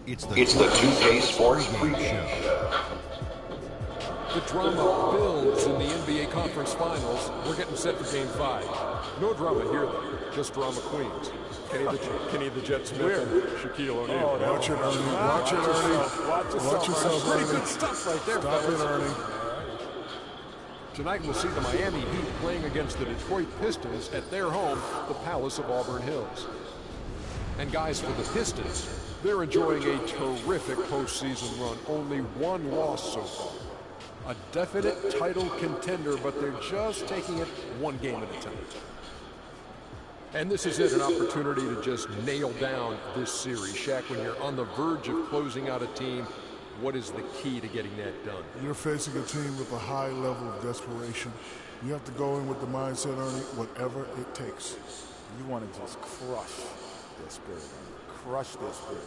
It's the 2K Sports Pregame Show. The drama builds in the NBA Conference Finals. We're getting set for Game 5. No drama here, though. Just drama queens. Kenny the Jet Smith and Shaquille O'Neal. Oh, watch it, Ernie. Watch it, Ernie. Watch yourself, Ernie. Pretty good stuff right there, Stop fellas. it, Ernie. Tonight we'll see the Miami Heat playing against the Detroit Pistons at their home, the Palace of Auburn Hills. And guys, for the Pistons, they're enjoying a terrific postseason run. Only one loss so far. A definite title contender, but they're just taking it one game at a time. And this is it, an opportunity to just nail down this series. Shaq, when you're on the verge of closing out a team, what is the key to getting that done? You're facing a team with a high level of desperation. You have to go in with the mindset, Ernie, whatever it takes. You want to just crush their spirit, Ernie. Crush their spirit.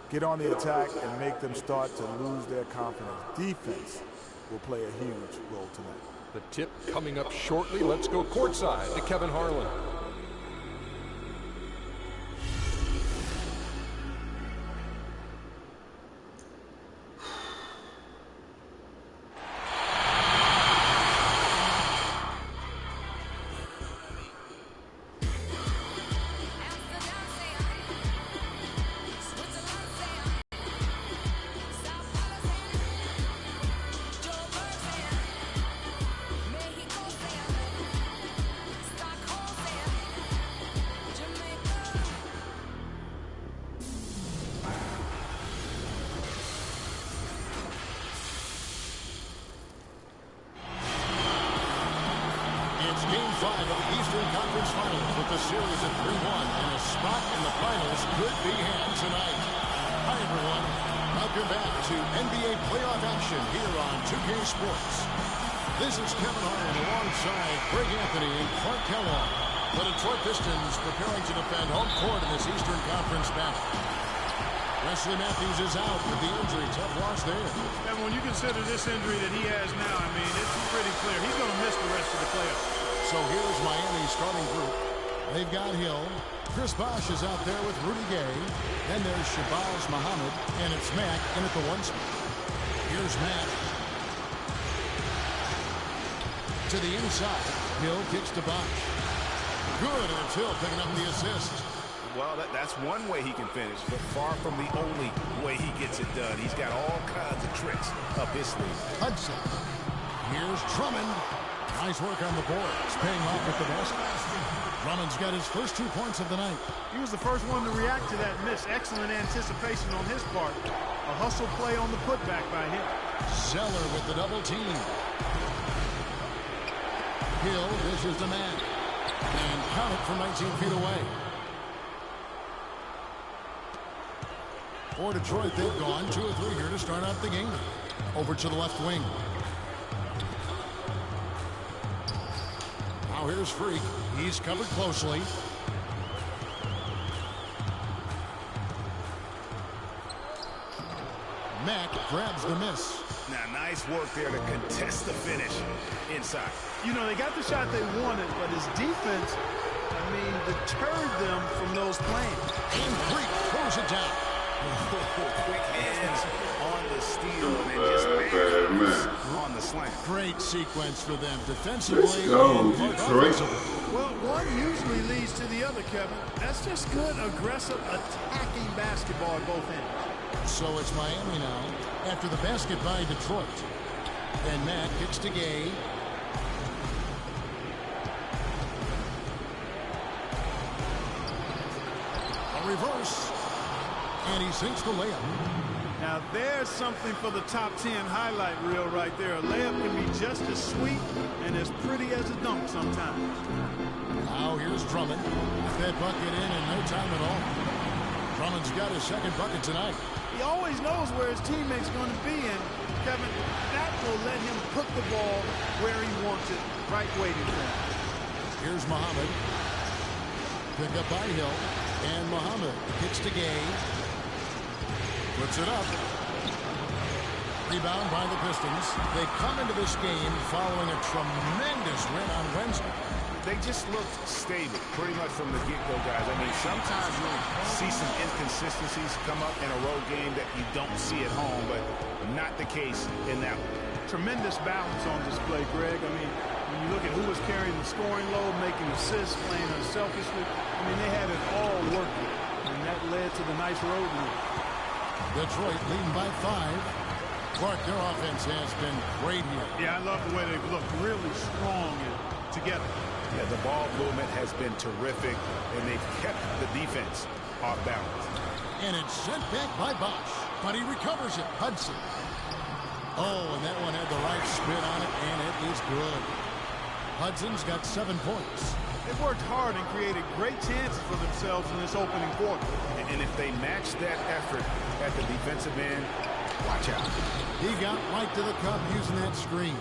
Get on the attack and make them start to lose their confidence. Defense will play a huge role tonight. The tip coming up shortly. Let's go courtside to Kevin Harlan. It's Game 5 of the Eastern Conference Finals with the series at 3-1, and a spot in the finals could be had tonight. Hi, everyone. Welcome back to NBA playoff action here on 2K Sports. This is Kevin Harlan alongside Greg Anthony and Clark Kellogg. The Detroit Pistons preparing to defend home court in this Eastern Conference battle. Wesley Matthews is out with the injury. Tough loss there. And when you consider this injury that he has now, I mean, it's pretty clear. He's going to miss the rest of the playoffs. So here's Miami's starting group. They've got Hill. Chris Bosh is out there with Rudy Gay. Then there's Shabazz Muhammad, and it's Mack in at the 1 spot. Here's Mack. To the inside. Hill kicks to Bosh. Good, and it's Hill picking up the assist. Well, that's one way he can finish, but far from the only way he gets it done. He's got all kinds of tricks up his sleeve. Hudson. Here's Drummond. Nice work on the boards, paying off with the basket. Drummond's got his first 2 points of the night. He was the first one to react to that miss. Excellent anticipation on his part. A hustle play on the putback by him. Zeller with the double team. Hill dishes to Mack. And count it from 19 feet away. For Detroit, they've gone 2 of 3 here to start out the game. Over to the left wing. Now here's Freak. He's covered closely. Mack grabs the miss. Now, nice work there to contest the finish inside. You know, they got the shot they wanted, but his defense, I mean, deterred them from those plans. And Freak throws it down. Quick hands on the steal and just on the slam. Great sequence for them defensively. Let's go, and Detroit. Well, one usually leads to the other, Kevin. That's just good, aggressive, attacking basketball at both ends. So it's Miami now after the basket by Detroit. And Mack kicks to Gay. A reverse. And he sinks the layup. Now there's something for the top 10 highlight reel right there. A layup can be just as sweet and as pretty as a dunk sometimes. Now here's Drummond. That bucket in no time at all. Drummond's got his second bucket tonight. He always knows where his teammate's going to be, and Kevin, that will let him put the ball where he wants it, right waiting for him. Here's Muhammad. Pick up by Hill. And Muhammad kicks to Gay. Puts it up. Rebound by the Pistons. They come into this game following a tremendous win on Wednesday. they just looked stable pretty much from the get-go, guys. I mean, sometimes you see some inconsistencies come up in a road game that you don't see at home, but not the case in that one. Tremendous balance on display, Greg. I mean, when you look at who was carrying the scoring load, making assists, playing unselfishly, I mean, they had it all working, and that led to the nice road win. Detroit leading by 5. Clark, their offense has been great here. Yeah, I love the way they've looked really strong and together. Yeah, the ball movement has been terrific, and they've kept the defense off balance. And it's sent back by Bosch, but he recovers it. Hudson. Oh, and that one had the right spin on it, and it is good. Hudson's got 7 points. They've worked hard and created great chances for themselves in this opening quarter. And if they match that effort at the defensive end, watch out. He got right to the cup using that screen.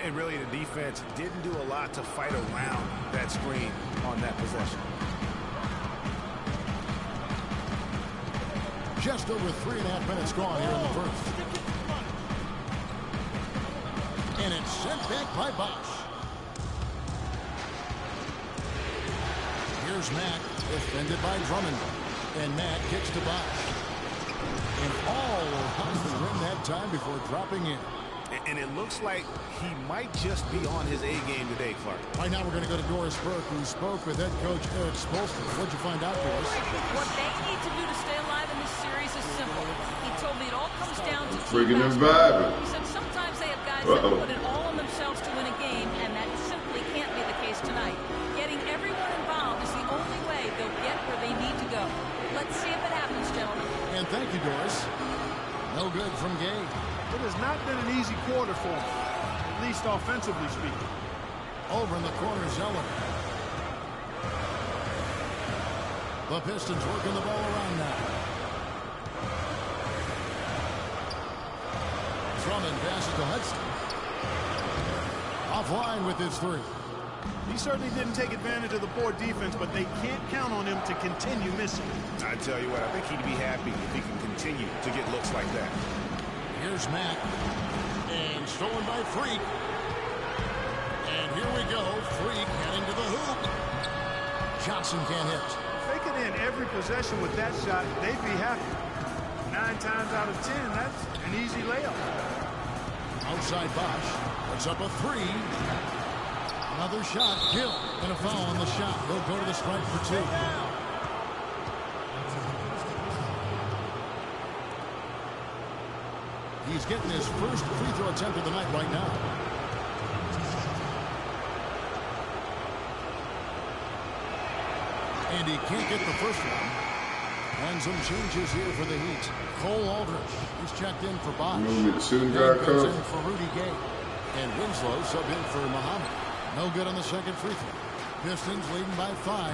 And really, the defense didn't do a lot to fight around that screen on that possession. Just over 3.5 minutes gone here in the first. And it's sent back by Bosch. Here's Mack, defended by Drummond. And Mack kicks to Bosch. And all of the rim that time before dropping in. And it looks like he might just be on his A game today, Clark. Right now we're going to go to Doris Burke, who spoke with head coach Eric Spolstra. What'd you find out, Doris? What they need to do to stay alive in this series is simple. He told me it all comes down to freaking team and vibing. He said sometimes they have guys that put it all on themselves to win a game, and that simply can't be the case tonight. Getting everyone involved is the only way they'll get where they need to go. Let's see if it happens, gentlemen. And thank you, Doris. No good from Gay. It has not been an easy quarter for them, at least offensively speaking. Over in the corner, Zeller. The Pistons working the ball around now. Drummond passes to Hudson. Offline with his 3. He certainly didn't take advantage of the poor defense, but they can't count on him to continue missing. I tell you what, I think he'd be happy if he can continue to get looks like that. Here's Mack. And stolen by Freak. And here we go. Freak heading to the hoop. Johnson can't hit. If they could end every possession with that shot, they'd be happy. 9 times out of 10, that's an easy layup. Outside Bosch. Puts up a 3. Another shot. Gill. And a foul on the shot. He'll go to the stripe for 2. He's getting his first free throw attempt of the night right now. And he can't get the first one. And some changes here for the Heat. Cole Aldrich is checked in for Bosch. Shooting guard comes coach. in for Rudy Gay. And Winslow sub in for Muhammad. No good on the second free throw. Pistons leading by 5.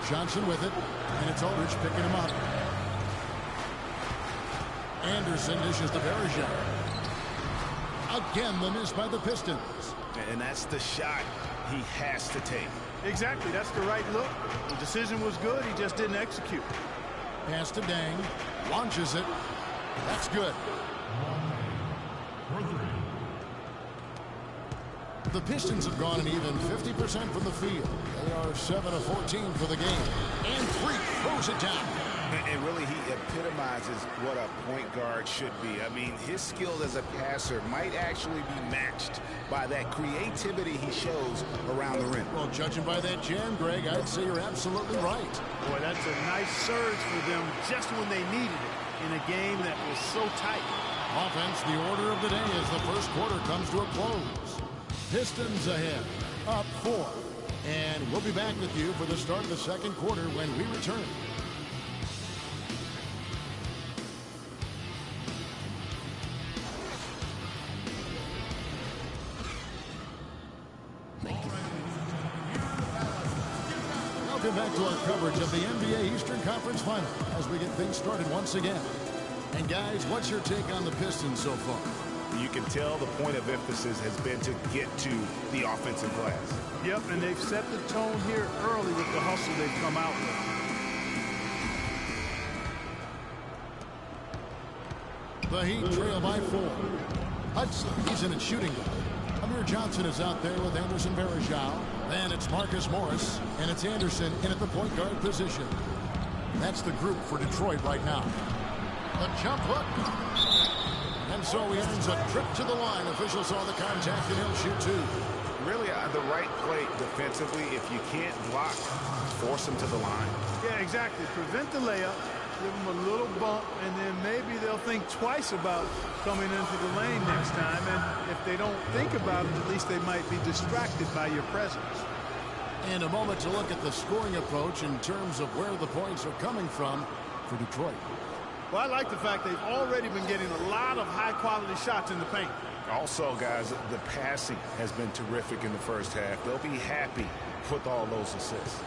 Johnson with it. And it's Aldrich picking him up. Anderson dishes to Bergeron. Again, the miss by the Pistons. And that's the shot he has to take. Exactly, that's the right look. The decision was good, he just didn't execute. Pass to Dang. Launches it. That's good. The Pistons have gone an even 50% from the field. They are 7 of 14 for the game. And Freak throws it down. And really, he epitomizes what a point guard should be. I mean, his skill as a passer might actually be matched by that creativity he shows around the rim. Well, judging by that jam, Greg, I'd say you're absolutely right. Boy, that's a nice surge for them just when they needed it in a game that was so tight. Offense, the order of the day as the first quarter comes to a close. Pistons ahead, up 4. And we'll be back with you for the start of the second quarter when we return. Welcome back to our coverage of the NBA Eastern Conference Final as we get things started once again. And guys, what's your take on the Pistons so far? You can tell the point of emphasis has been to get to the offensive glass. Yep, and they've set the tone here early with the hustle they've come out with. The Heat trail by 4. Hudson, he's in at shooting guard. Tanner Johnson is out there with Anderson Varejao. Then it's Marcus Morris, and it's Anderson in at the point guard position. That's the group for Detroit right now. The jump hook. And so he earns a trip to the line. Officials saw the contact, and he'll shoot two. Really the right play defensively. If you can't block, force him to the line. Yeah, exactly. Prevent the layup, give them a little bump, and then maybe they'll think twice about coming into the lane next time. And if they don't think about it, at least they might be distracted by your presence. And a moment to look at the scoring approach in terms of where the points are coming from for Detroit. Well, I like the fact they've already been getting a lot of high-quality shots in the paint. Also, guys, the passing has been terrific in the first half. They'll be happy with all those assists.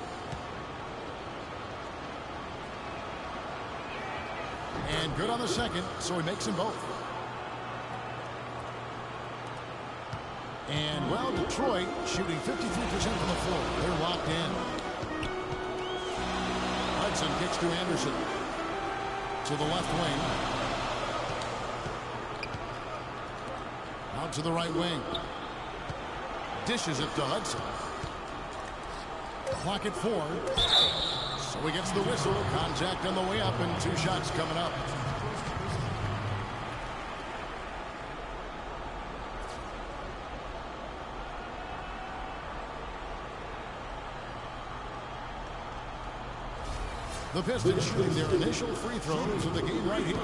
And good on the second, so he makes them both. And, well, Detroit shooting 53% from the floor. They're locked in. Hudson kicks to Anderson. To the left wing. Out to the right wing. Dishes it to Hudson. Clock at 4. So he gets the whistle. Contact on the way up, and 2 shots coming up. The Pistons shooting their initial free throws of the game right here.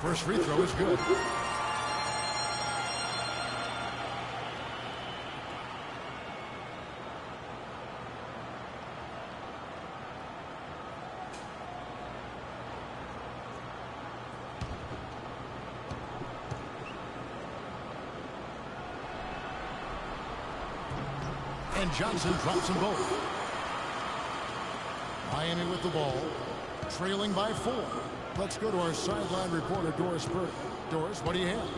First free throw is good. And Johnson drops them both. Miami with the ball, trailing by 4. Let's go to our sideline reporter, Doris Burke. Doris, what do you have?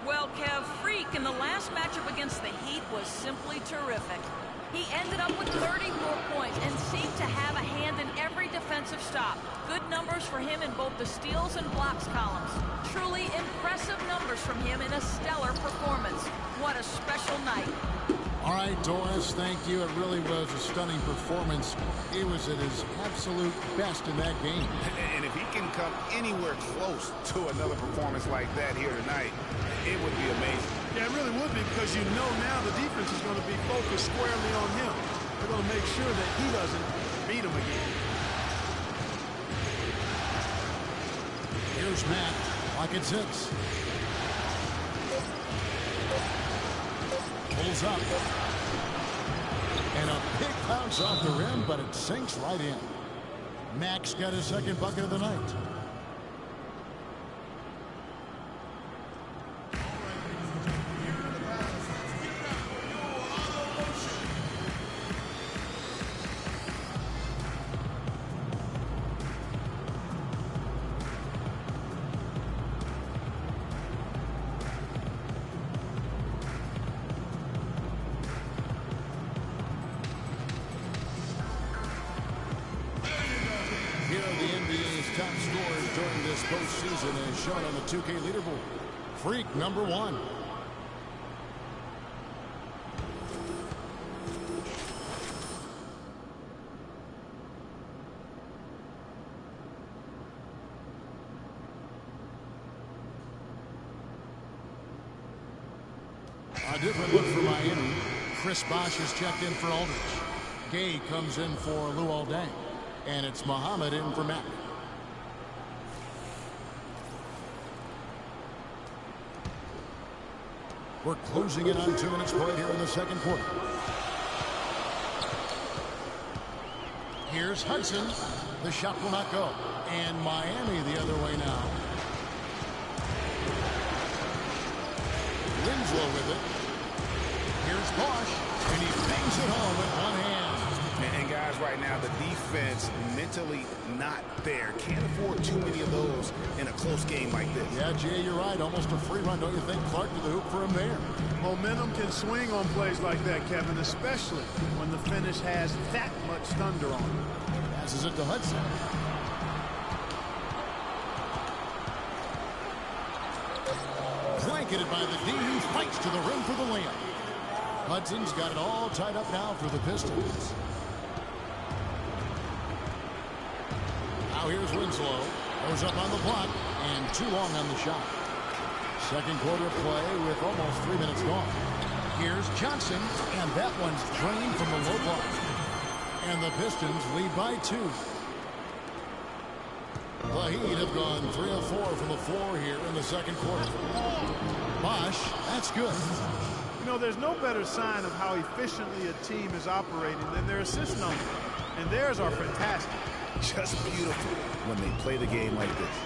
Well, Kev, Freak in the last matchup against the Heat was simply terrific. He ended up with 34 points and seemed to have a hand in every defensive stop. Good numbers for him in both the steals and blocks columns. Truly impressive numbers from him in a stellar performance. What a special night. All right, Doris, thank you. It really was a stunning performance. He was at his absolute best in that game. And if he can come anywhere close to another performance like that here tonight, it would be amazing. Yeah, it really would be, because you know now the defense is going to be focused squarely on him. They're going to make sure that he doesn't beat him again. Here's Matt. Clock at 6. Pulls up. And a big bounce off the rim, but it sinks right in. Max got his second bucket of the night. Top scores during this postseason as shown on the 2K leaderboard. Freak number 1. A different look for Miami. Chris Bosh is checked in for Aldridge. Gay comes in for Luol Deng. And it's Muhammad in for Mack. We're closing in on 2 minutes played here in the second quarter. Here's Hudson. The shot will not go. And Miami the other way now. Winslow with it. Here's Bosh. And he bangs it home with one hand. And guys, right now, the defense mentally not there. Can't afford too many of those in a close game like this. Yeah, Jay, you're right. Almost a free run, don't you think? Clark to the hoop for him there. Momentum can swing on plays like that, Kevin, especially when the finish has that much thunder on it. Passes it to Hudson. vacated by the D, who fights to the rim for the layup. Hudson's got it all tied up now for the Pistons. Now here's Winslow. Goes up on the block, and too long on the shot. Second quarter play with almost 3 minutes gone. Here's Johnson, and that one's drained from the low block. And the Pistons lead by 2. The Heat have gone 3 of 4 from the floor here in the second quarter. Bosch, that's good. You know, there's no better sign of how efficiently a team is operating than their assist number. And theirs are fantastic. Just beautiful when they play the game like this.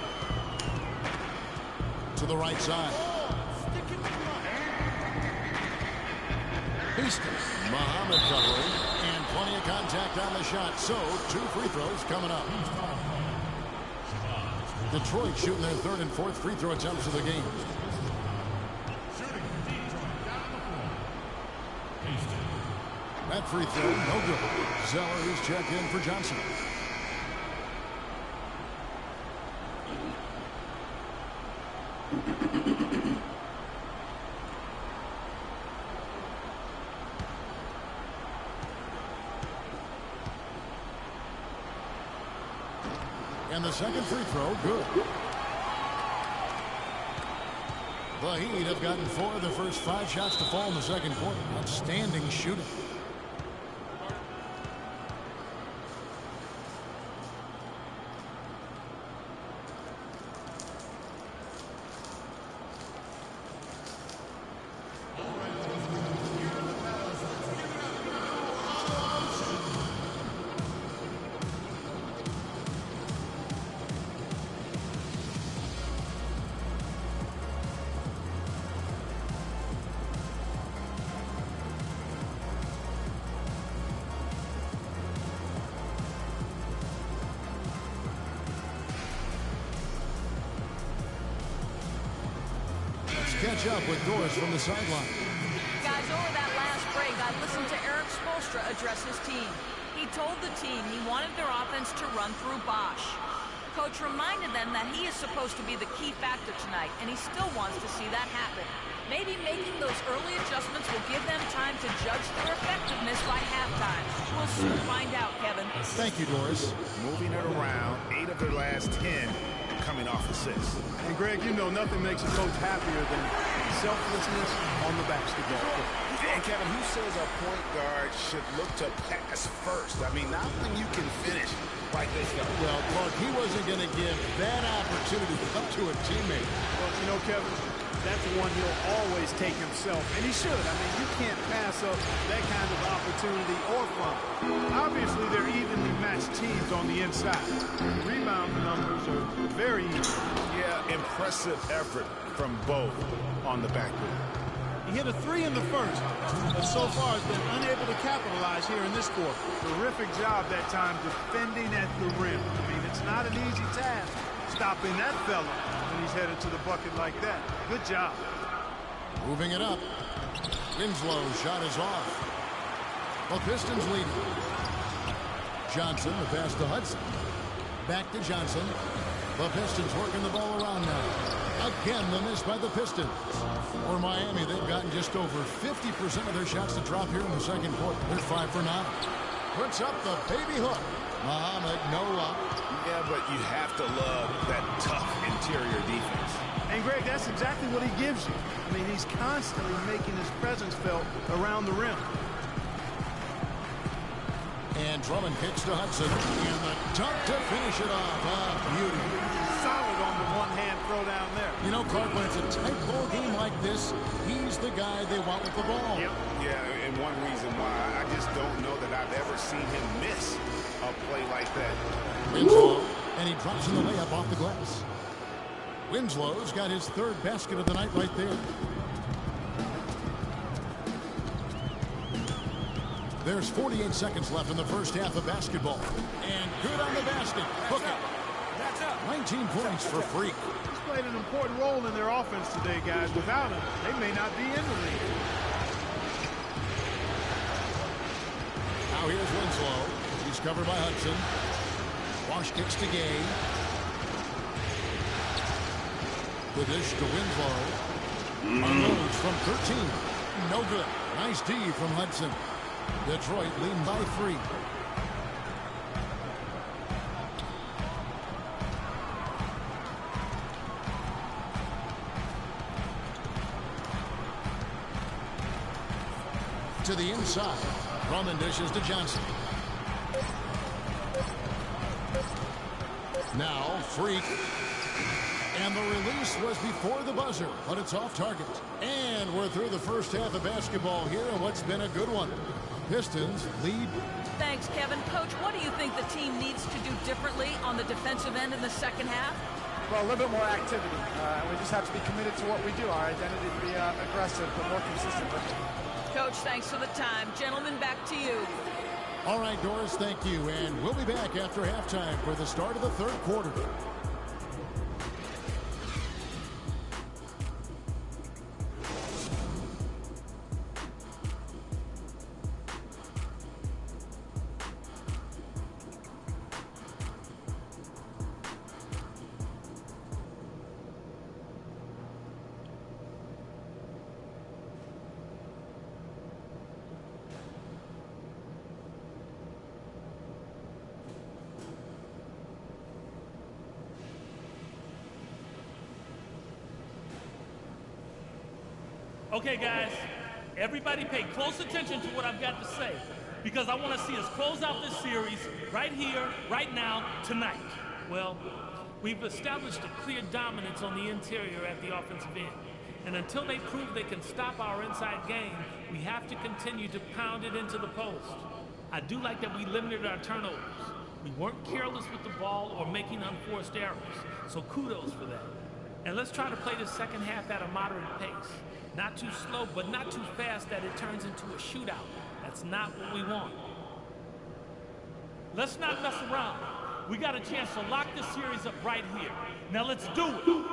To the right side. Pistons. Muhammad covering. And plenty of contact on the shot. So, 2 free throws coming up. Detroit shooting their 3rd and 4th free throw attempts of the game. That free throw, no good. Zeller is checked in for Johnson. And the second free throw, good. The Heat have gotten 4 of the first 5 shots to fall in the second quarter. Outstanding shooting. Catch up with Doris from the sideline. Guys, over that last break, I listened to Eric Spoelstra address his team. He told the team he wanted their offense to run through Bosch. Coach reminded them that he is supposed to be the key factor tonight, and he still wants to see that happen. Maybe making those early adjustments will give them time to judge their effectiveness by halftime. We'll soon find out, Kevin. Thank you, Doris. Moving it around, 8 of their last 10 coming off assists. And Greg, you know nothing makes a coach happier than selflessness on the basketball court. And Kevin, who says a point guard should look to pass first? I mean, not when you can finish like this guy. Well, Clark, he wasn't going to give that opportunity up to a teammate. Well, you know, Kevin, that's one he'll always take himself, and he should. I mean, you can't pass up that kind of opportunity or fumble. Obviously, they're evenly matched teams on the inside. The rebound numbers are very even. Yeah, impressive effort from both on the backboard. He hit a 3 in the first, but so far has been unable to capitalize here in this quarter. Terrific job that time defending at the rim. I mean, it's not an easy task stopping that fella when he's headed to the bucket like that. Good job. Moving it up. Winslow's shot is off. The Pistons leading. Johnson, the pass to Hudson. Back to Johnson. The Pistons working the ball around now. Again, the miss by the Pistons. For Miami, they've gotten just over 50% of their shots to drop here in the second quarter. They're 5 for 9. Puts up the baby hook. Muhammad, no luck. Yeah, but you have to love that tough interior defense. And, Greg, that's exactly what he gives you. I mean, he's constantly making his presence felt around the rim. And Drummond kicks to Hudson. And the dunk to finish it off. Ah, beauty. Solid on the one-hand throw down there. You know, Clark, when it's a tight ball game like this, he's the guy they want with the ball. Yep. Yeah, and one reason why I just don't know that I've ever seen him miss a play like that. Winslow, and he drops in the layup off the glass. Winslow's got his 3rd basket of the night right there. There's 48 seconds left in the first half of basketball. And good on the basket. Hook it. 19 points for Freak. He's played an important role in their offense today, guys. Without him, they may not be in the league. Now here's Winslow. He's covered by Hudson. Wash kicks to Gay. The dish to Winslow. Unloads from 13. No good. Nice D from Hudson. Detroit leading by 3. To the inside. Drummond dishes to Johnson. Now, Freak. And the release was before the buzzer, but it's off target. And we're through the first half of basketball here, and what's been a good one. Pistons lead. Thanks, Kevin. Coach, what do you think the team needs to do differently on the defensive end in the second half? Well, a little bit more activity. We just have to be committed to what we do. Our identity to be aggressive, but more consistent with it. Coach, thanks for the time. Gentlemen, back to you. All right, Doris, thank you. And we'll be back after halftime for the start of the third quarter. Okay, guys, everybody pay close attention to what I've got to say, because I want to see us close out this series right here, right now, tonight. Well, we've established a clear dominance on the interior at the offensive end. And until they prove they can stop our inside game, we have to continue to pound it into the post. I do like that we limited our turnovers. We weren't careless with the ball or making unforced errors, so kudos for that. And let's try to play the second half at a moderate pace. Not too slow, but not too fast that it turns into a shootout. That's not what we want. Let's not mess around. We got a chance to lock this series up right here. Now let's do it.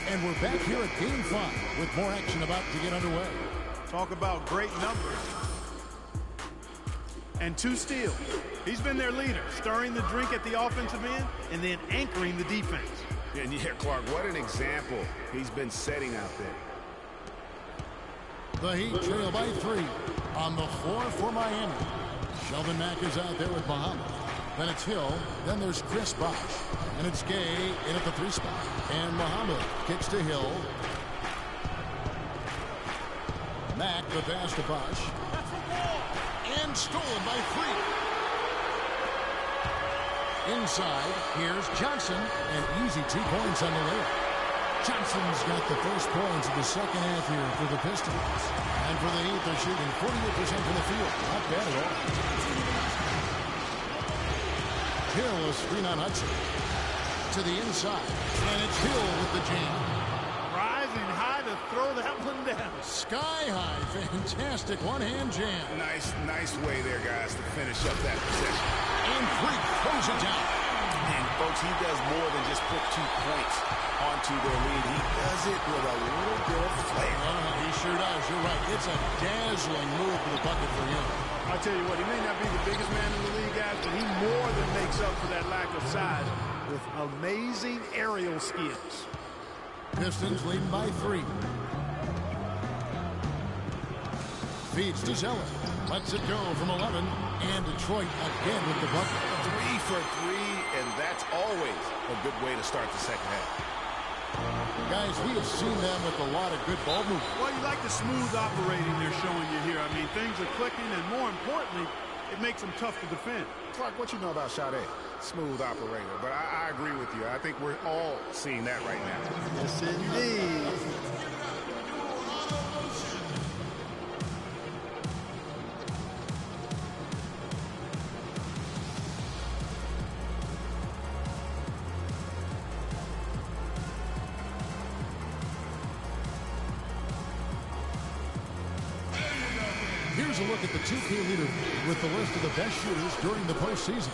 And we're back here at Game 5 with more action about to get underway. Talk about great numbers. And 2 steals. He's been their leader, stirring the drink at the offensive end and then anchoring the defense. And yeah, Clark, what an example he's been setting out there. The Heat trail by 3 on the floor for Miami. Sheldon Mack is out there with Muhammad. Then it's Hill. Then there's Chris Bosh. And it's Gay in at the 3 spot. And Muhammad kicks to Hill. Mack the pass to Bosh. And stolen by Freak. Inside, here's Johnson, and easy 2 points on the layup. Johnson's got the first points of the second half here for the Pistons. And for the Heat, they're shooting 48% from the field. Not bad at all. Hill is screen on Hudson. To the inside, and it's Hill with the jam. Rising high to throw that one down. Sky high, fantastic one-hand jam. Nice way there, guys, to finish up that possession. And Freak throws it down. And, folks, he does more than just put 2 points onto their lead. He does it with a little bit of flair. He sure does. You're right. It's a dazzling move to the bucket for him. I'll tell you what, he may not be the biggest man in the league, guys, but he more than makes up for that lack of size with amazing aerial skills. Pistons leading by 3. Feeds to Zeller. Lets it go from 11. And Detroit again with the bucket. 3 for 3, and that's always a good way to start the second half. Guys, we have seen them with a lot of good ball movement. Well, you like the smooth operating they're showing you here. I mean, things are clicking, and more importantly, it makes them tough to defend. Clark, what you know about Sade? Smooth operator, but I agree with you. I think we're all seeing that right now. Yes, indeed. Here's a look at the 2K leader with the list of the best shooters during the postseason.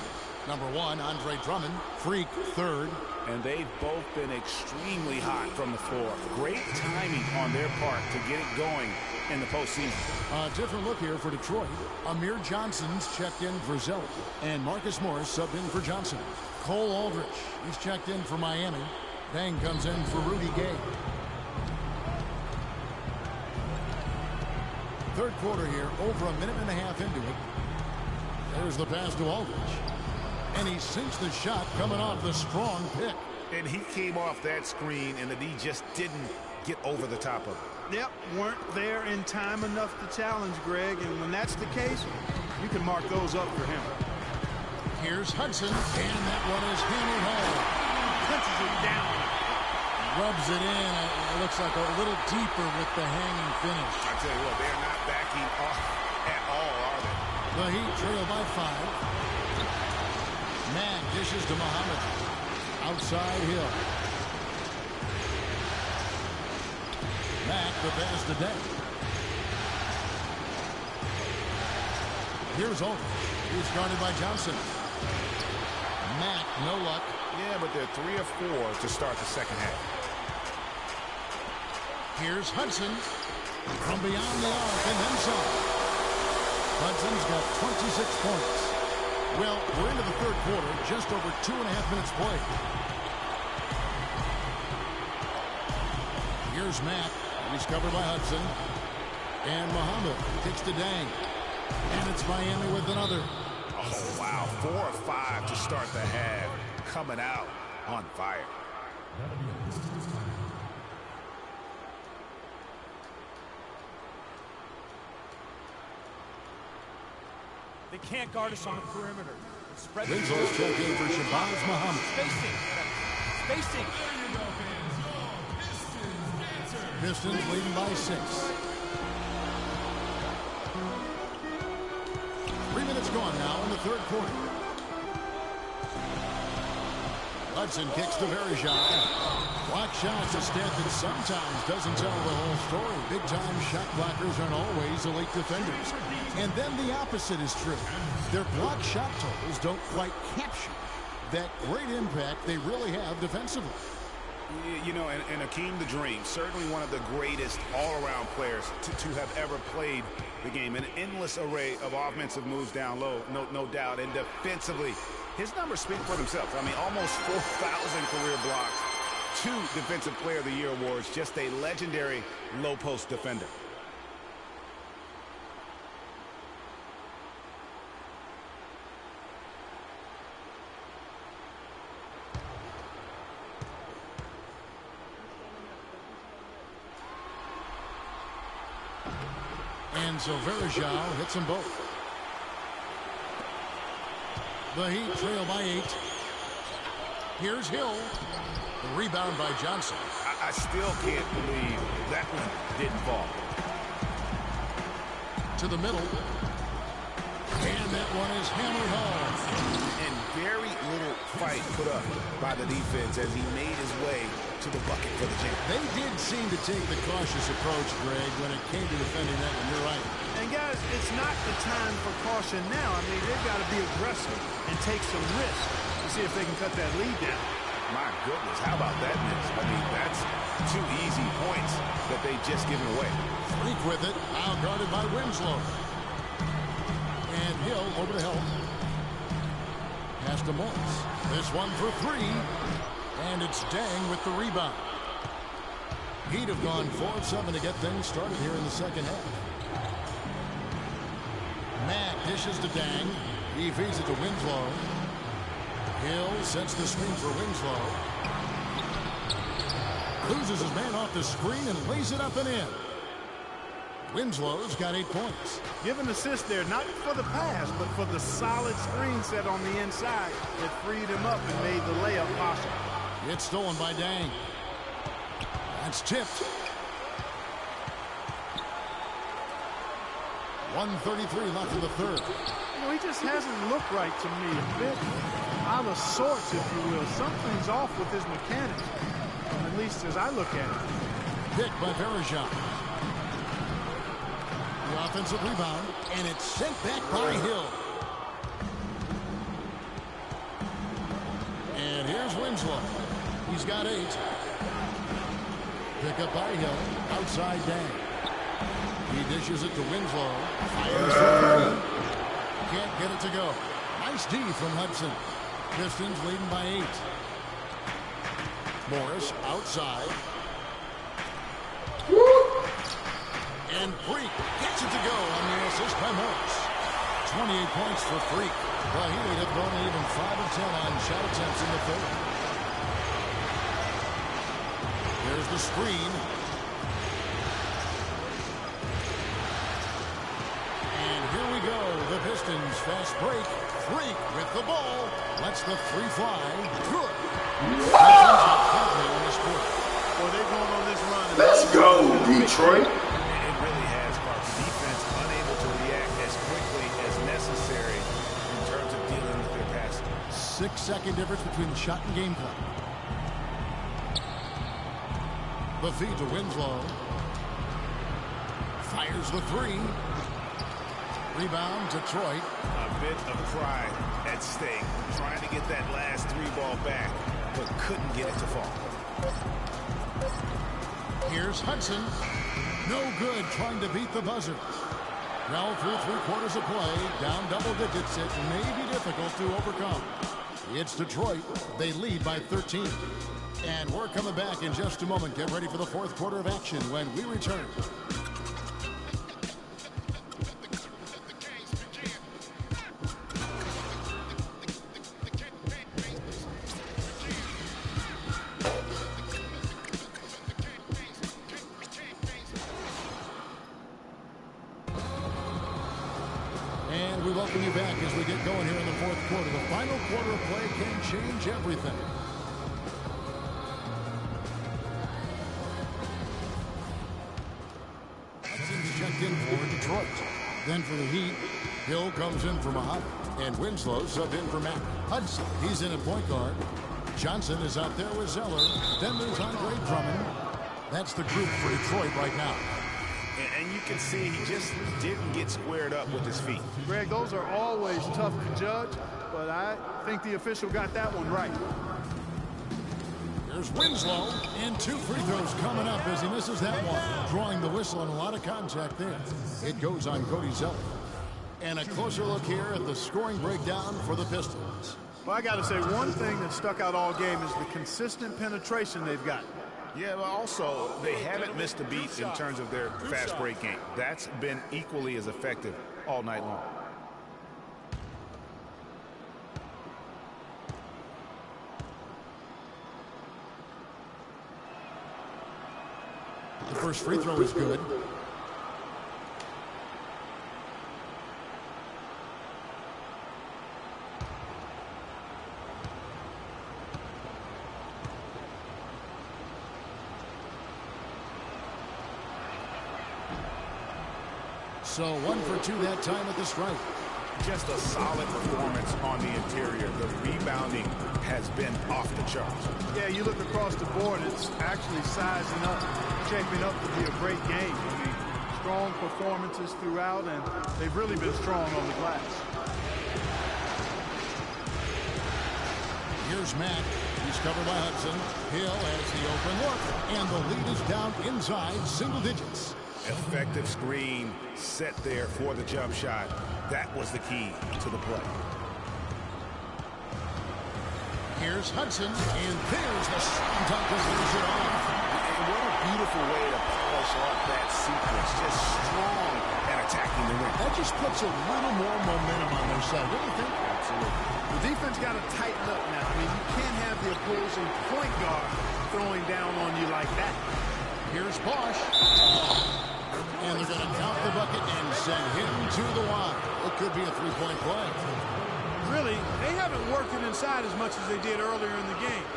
Number 1, Andre Drummond, Freak 3rd, and they've both been extremely hot from the floor. Great timing on their part to get it going in the postseason. A different look here for Detroit. Amir Johnson's checked in for Zelli, and Marcus Morris subbed in for Johnson. Cole Aldrich, he's checked in for Miami. Dang comes in for Rudy Gay. Third quarter here, over a minute and a half into it. There's the pass to Aldrich. And he sinks the shot coming off the strong pick. And he came off that screen, and the D just didn't get over the top of it. Yep, weren't there in time enough to challenge Greg, and when that's the case, you can mark those up for him. Here's Hudson, and that one is hammered home. Punches it down. Rubs it in. It looks like a little deeper with the hanging finish. I tell you what, they're not backing off at all, are they? The Heat trail by 5. Mag dishes to Muhammad. Outside Hill. Back the pass to Deng. Here's Aldrich. He's guarded by Johnson. Mack, no luck. Yeah, but they're 3 of 4 to start the second half. Here's Hudson from beyond the arc and then some. Hudson's got 26 points. Well, we're into the third quarter, just over 2.5 minutes played. Here's Mack. He's covered by Hudson. And Muhammad kicks to Deng. And it's Miami with another. Oh, wow. 4 of 5 to start the half. Coming out on fire. They can't guard us on the perimeter. Winslow's checked in for Shabazz Muhammad. Spacing. Pistons leading by 6. 3 minutes gone now in the third quarter. Hudson kicks to Verjao. Block shots, a stat that sometimes doesn't tell the whole story. Big-time shot blockers aren't always elite defenders. And then the opposite is true. Their block shot totals don't quite capture that great impact they really have defensively. You know, and Akeem the Dream, certainly one of the greatest all-around players to have ever played the game. An endless array of offensive moves down low, no doubt. And defensively, his numbers speak for themselves. I mean, almost 4,000 career blocks, 2 Defensive Player of the Year awards, just a legendary low-post defender. And so Verjao hits them both. The Heat trail by 8. Here's Hill. The rebound by Johnson. I still can't believe that one didn't fall. To the middle. And that one is hammered home. And very little fight put up by the defense as he made his way to the bucket for the jam. They did seem to take the cautious approach, Greg, when it came to defending that one. You're right. And guys, it's not the time for caution now. I mean, they've got to be aggressive and take some risks to see if they can cut that lead down. My goodness, how about that miss? I mean, that's 2 easy points that they've just given away. Freak with it, out guarded by Winslow. And Hill over to help. Pass to Morris. This one for 3. And it's Deng with the rebound. Heat have gone 4 of 7 to get things started here in the second half. Mack dishes to Deng. He feeds it to Winslow. Hill sets the screen for Winslow. Loses his man off the screen and lays it up and in. Winslow's got 8 points. Give an assist there, not for the pass, but for the solid screen set on the inside that freed him up and made the layup possible. It's stolen by Deng. That's tipped. 1:33 left in the third. You know, he just hasn't looked right to me. A bit out of sorts, if you will. Something's off with his mechanics, at least as I look at it. Pick by Verjao. The offensive rebound, and it's sent back by Hill. And here's Winslow. He's got 8. Pick up by Hill. Outside Dang. He dishes it to Winslow. Fires for 3. Can't get it to go. Nice D from Hudson. Pistons leading by 8. Morris outside. And Freak gets it to go on the assist by Morris. 28 points for Freak. Well, he ended up only even 5 of 10 on shot attempts in the third. There's the screen. And here we go. The Pistons fast break. Freak with the ball. Lets the 3 fly. Good. Well, they're going on this run. Let's go, Detroit. It really has, Clark. The defense unable to react as quickly as necessary in terms of dealing with their passing. 6-second difference between the shot and game clock. The feed to Winslow. Fires the 3. Rebound, Detroit. A bit of pride at stake. Trying to get that last 3 ball back, but couldn't get it to fall. Here's Hudson. No good trying to beat the buzzer. Now through 3/4 of play, down double digits, it may be difficult to overcome. It's Detroit. They lead by 13. And we're coming back in just a moment. Get ready for the 4th quarter of action when we return. And we welcome you back as we get going here in the 4th quarter. The final quarter of play can change everything. Hudson's checked in for Detroit. Then for the Heat, Hill comes in for Muhammad. And Winslow subbed in for Matt. Hudson, he's in at point guard. Johnson is out there with Zeller. Then there's Andre Drummond. That's the group for Detroit right now. And you can see he just didn't get squared up with his feet. Greg, those are always tough to judge, but I think the official got that one right. There's Winslow, and 2 free throws coming up as he misses that one. Drawing the whistle and a lot of contact there. It goes on Cody Zeller. And a closer look here at the scoring breakdown for the Pistons. Well, I got to say, one thing that stuck out all game is the consistent penetration they've got. Yeah, but also they haven't missed a beat in terms of their fast break game. That's been equally as effective all night long. The first free throw is good. So 1 for 2 that time at the stripe. Just a solid performance on the interior. The rebounding has been off the charts. Yeah, you look across the board, it's actually sizing up, shaping up to be a great game. I mean, strong performances throughout, and they've really been strong on the glass. Here's Matt. He's covered by Hudson. Hill has the open look, and the lead is down inside single digits. Effective screen set there for the jump shot. That was the key to the play. Here's Hudson, and there's the shot to finish it off. And what a beautiful way to polish off that sequence. Just strong at attacking the rim. That just puts a little more momentum on their side. What do you think? Absolutely. The defense got to tighten up now. I mean, you can't have the opposing point guard throwing down on you like that. Here's Bosch. And they're going to count the bucket and send him to the line. It could be a 3-point play. Really, they haven't worked it inside as much as they did earlier in the game.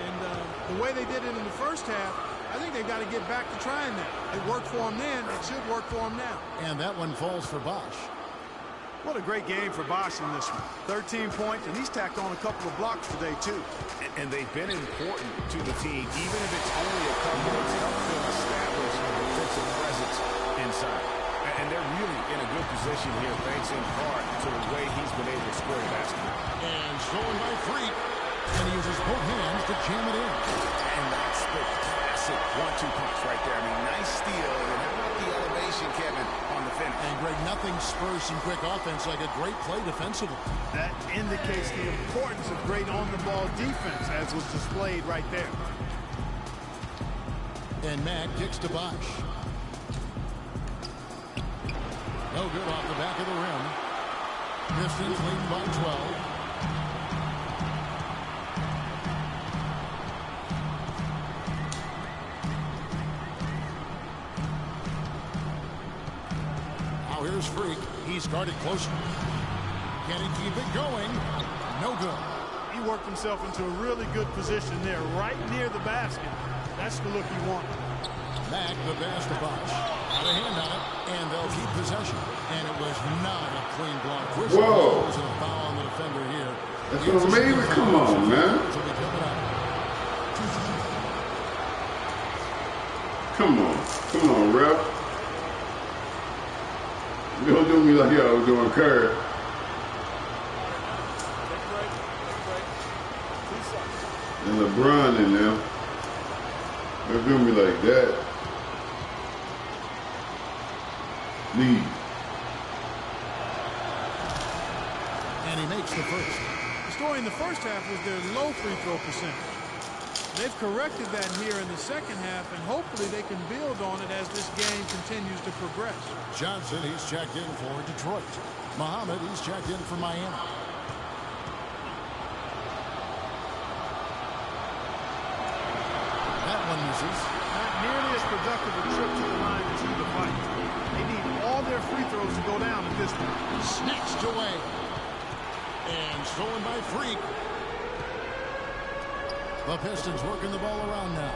And the way they did it in the first half, I think they've got to get back to trying that. It worked for them then. It should work for them now. And that one falls for Bosch. What a great game for Bosch in this one. 13 points, and he's tacked on a couple of blocks today, too. And they've been important to the team, even if it's only a couple. It's helped them establish a defensive presence inside. And they're really in a good position here, thanks in part to the way he's been able to score the basketball. And stolen by Freak. And he uses both hands to jam it in. And that's the classic 1-2 punch right there. I mean, nice steal. And how about the elevation, Kevin, on the finish? And Greg, nothing spurs some quick offense like a great play defensively. That indicates the importance of great on-the-ball defense, as was displayed right there. And Mack kicks to Bosch. No good off the back of the rim. Pistons lead by 12. Now here's Freak. He's guarded closer. Can he keep it going? No good. He worked himself into a really good position there, right near the basket. That's the look you want. Mack, the pass to Bosch. Got a hand on it, and they'll keep possession. And it was not a clean block. Whoa. There's a foul on the defender here. That's what I mean. Come on, man. Come on. Come on, ref. Don't do me like y'all was doing Curry. And LeBron in there. Don't do me like that. Leave. And he makes the first. The story in the first half was their low free throw percentage. They've corrected that here in the second half, and hopefully they can build on it as this game continues to progress. Johnson, he's checked in for Detroit. Muhammad, he's checked in for Miami. That one misses. Not nearly as productive a trip to the line as you would like. They need all their free throws to go down at this point. Snatched away. And stolen by Freak. The Pistons working the ball around now.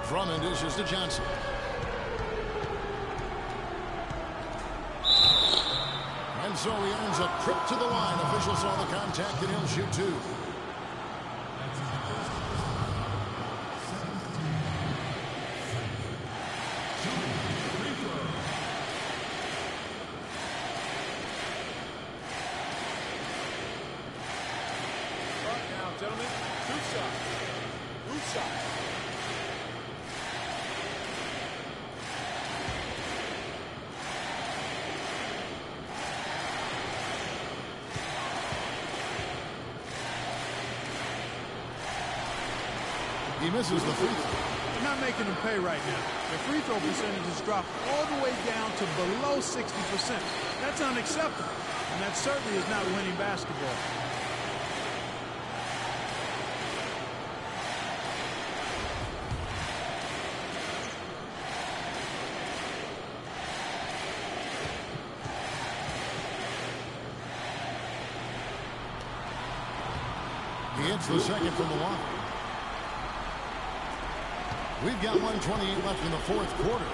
Drummond dishes to Johnson. And so he earns a trip to the line. Officials saw the contact, and he'll shoot two. Gentlemen, boot shot. Boot shot. He misses the free throw. They're not making them pay right now. Their free throw percentage has dropped all the way down to below 60%. That's unacceptable, and that certainly is not winning basketball. He hits the second from the line. We've got 1:28 left in the fourth quarter.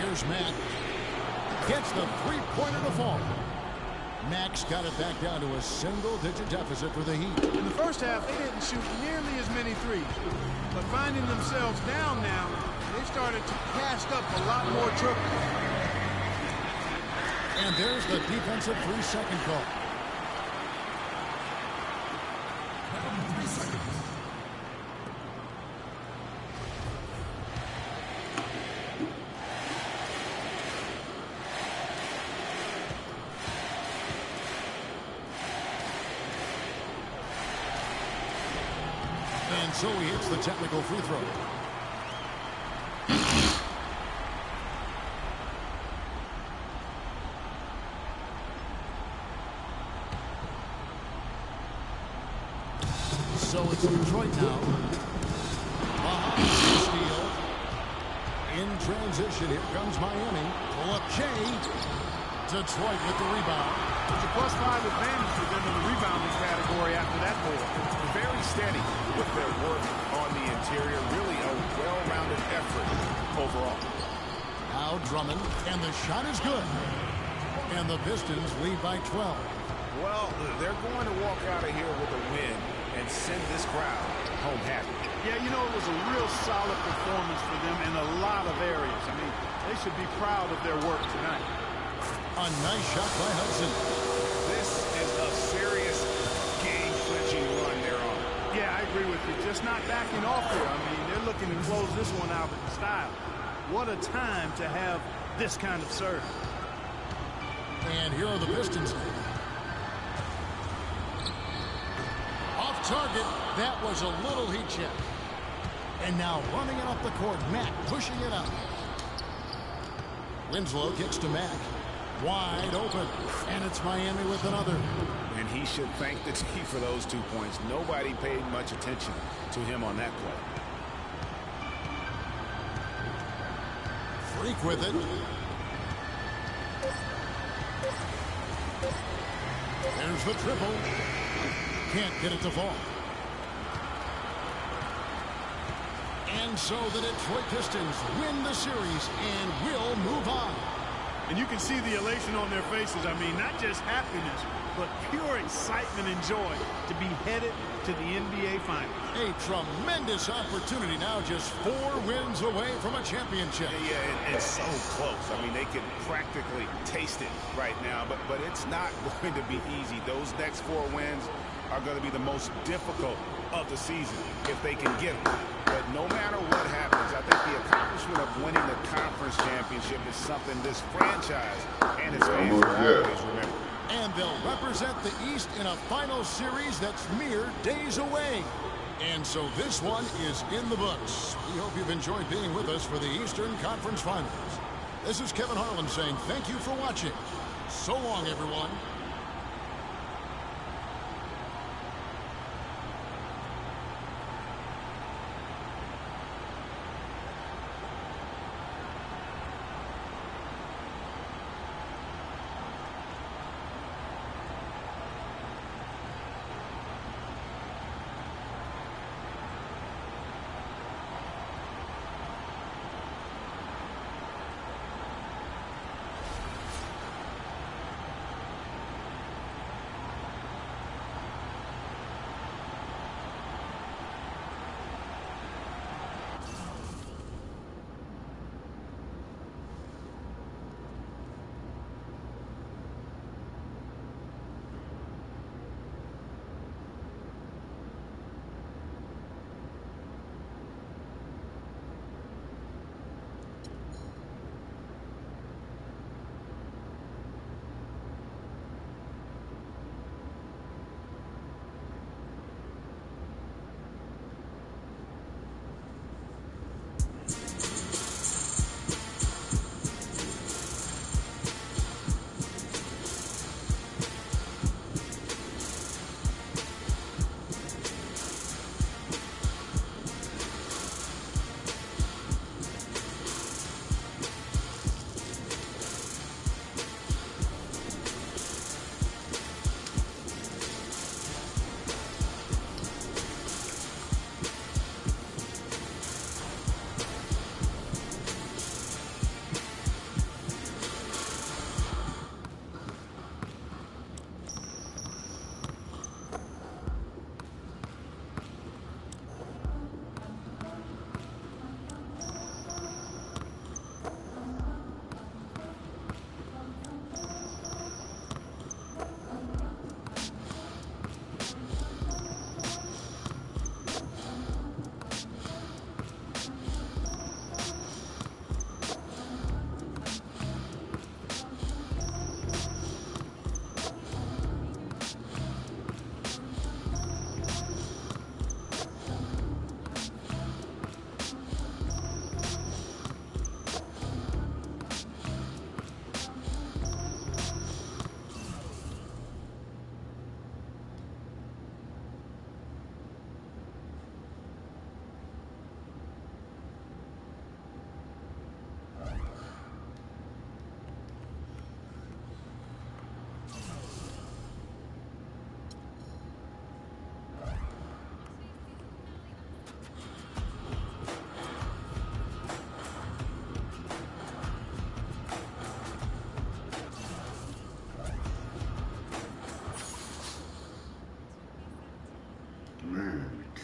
Here's Mack. Gets the three-pointer to fall. Mack's got it back down to a single-digit deficit for the Heat. In the first half, they didn't shoot nearly as many threes. But finding themselves down now, they started to cast up a lot more triples. And there's the defensive 3-second call. And so he hits the technical free throw. So it's Detroit now. Steal. In transition, here comes Miami. Pull up Jay. Detroit with the rebound. It's a +5 advantage for them in the rebounding category after that goal. Very steady with their work on the interior. Really a well-rounded effort overall. Now Drummond, and the shot is good. And the Pistons lead by 12. Well, they're going to walk out of here with a win and send this crowd home happy. Yeah, you know, it was a real solid performance for them in a lot of areas. I mean, they should be proud of their work tonight. A nice shot by Hudson. This just not backing off here. I mean, they're looking to close this one out in style. What a time to have this kind of serve. And here are the Pistons. Off target. That was a little heat check. And now running it up the court. Mack pushing it up. Winslow kicks to Mack. Wide open. And it's Miami with another. And he should thank the team for those 2 points. Nobody paid much attention to him on that play. Freak with it. There's the triple. Can't get it to fall. And so the Detroit Pistons win the series and will move on. And you can see the elation on their faces. I mean, not just happiness, but pure excitement and joy to be headed to the NBA Finals. A tremendous opportunity now, just 4 wins away from a championship. Yeah, it's so close. I mean, they can practically taste it right now, but it's not going to be easy. Those next 4 wins are going to be the most difficult of the season if they can get them. But no matter what happens, I think the accomplishment of winning the conference championship is something this franchise and its fans will always remember. And they'll represent the East in a final series that's mere days away. And so this one is in the books. We hope you've enjoyed being with us for the Eastern Conference Finals. This is Kevin Harlan saying thank you for watching. So long, everyone.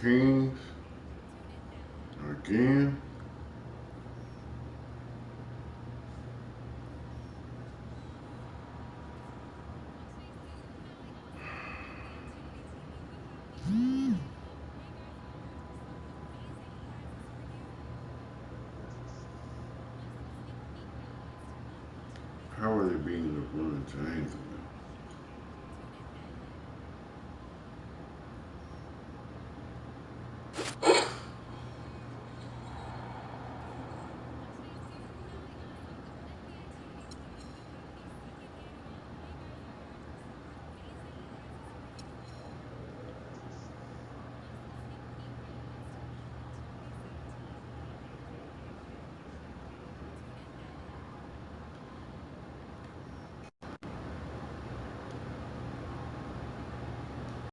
Kings again. reading LeBron James.